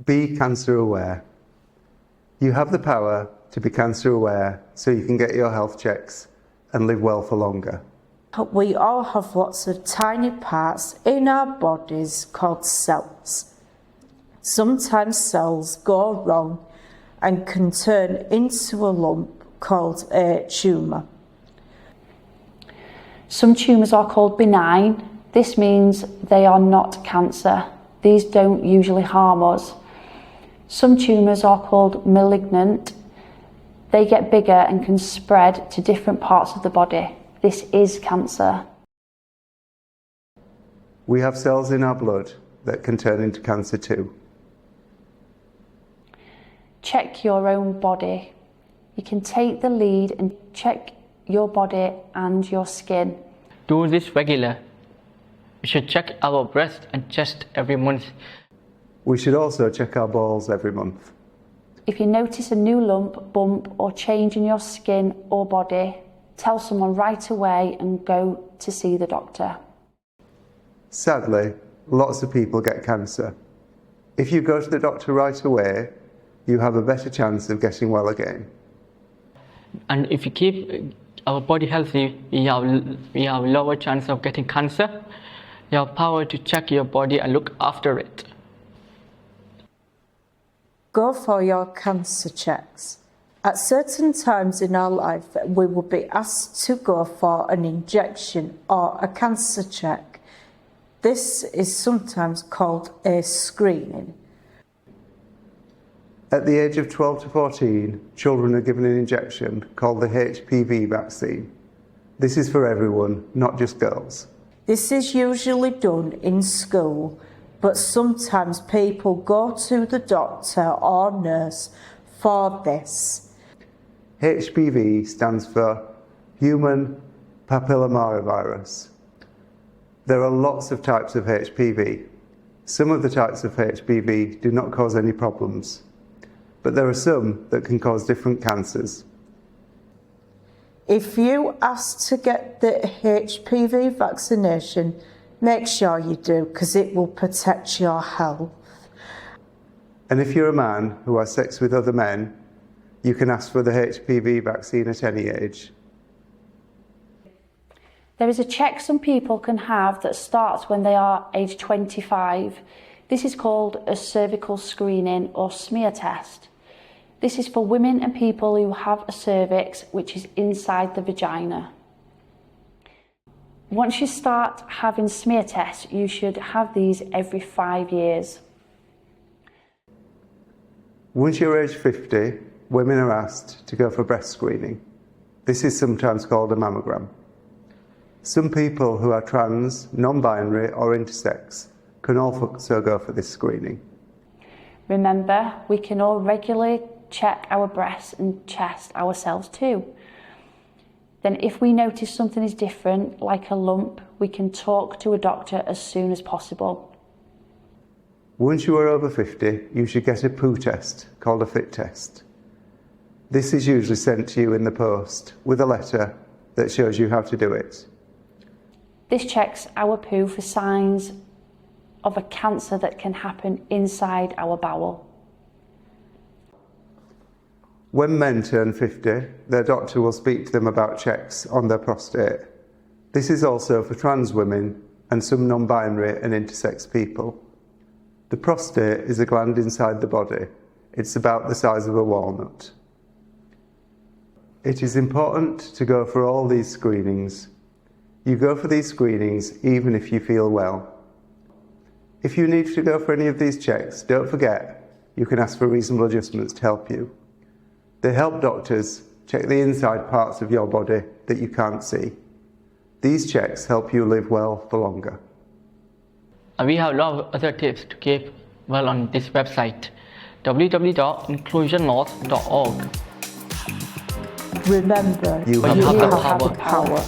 Be cancer aware. You have the power to be cancer aware so you can get your health checks and live well for longer. We all have lots of tiny parts in our bodies called cells. Sometimes cells go wrong and can turn into a lump called a tumour. Some tumours are called benign. This means they are not cancer. These don't usually harm us. Some tumours are called malignant. They get bigger and can spread to different parts of the body. This is cancer. We have cells in our blood that can turn into cancer too. Check your own body. You can take the lead and check your body and your skin. Do this regular. We should check our breast and chest every month. We should also check our balls every month. If you notice a new lump, bump or change in your skin or body, tell someone right away and go to see the doctor. Sadly, lots of people get cancer. If you go to the doctor right away, you have a better chance of getting well again. And if you keep our body healthy, we have a lower chance of getting cancer. You have power to check your body and look after it. Go for your cancer checks. At certain times in our life, we will be asked to go for an injection or a cancer check. This is sometimes called a screening. At the age of 12 to 14, children are given an injection called the HPV vaccine. This is for everyone, not just girls. This is usually done in school, but sometimes people go to the doctor or nurse for this. HPV stands for Human Papillomavirus. There are lots of types of HPV. Some of the types of HPV do not cause any problems, but there are some that can cause different cancers. If you ask to get the HPV vaccination, make sure you do, because it will protect your health. And if you're a man who has sex with other men, you can ask for the HPV vaccine at any age. There is a check some people can have that starts when they are age 25. This is called a cervical screening or smear test. This is for women and people who have a cervix which is inside the vagina. Once you start having smear tests, you should have these every 5 years. Once you're age 50, women are asked to go for breast screening. This is sometimes called a mammogram. Some people who are trans, non-binary or intersex can also go for this screening. Remember, we can all regularly check our breasts and chest ourselves too. Then if we notice something is different, like a lump, we can talk to a doctor as soon as possible. Once you are over 50, you should get a poo test called a fit test. This is usually sent to you in the post with a letter that shows you how to do it. This checks our poo for signs of a cancer that can happen inside our bowel. When men turn 50, their doctor will speak to them about checks on their prostate. This is also for trans women and some non-binary and intersex people. The prostate is a gland inside the body. It's about the size of a walnut. It is important to go for all these screenings. You go for these screenings even if you feel well. If you need to go for any of these checks, don't forget you can ask for reasonable adjustments to help you. They help doctors check the inside parts of your body that you can't see. These checks help you live well for longer. And we have a lot of other tips to keep well on this website, www.inclusionnorth.org. Remember, you have have the power.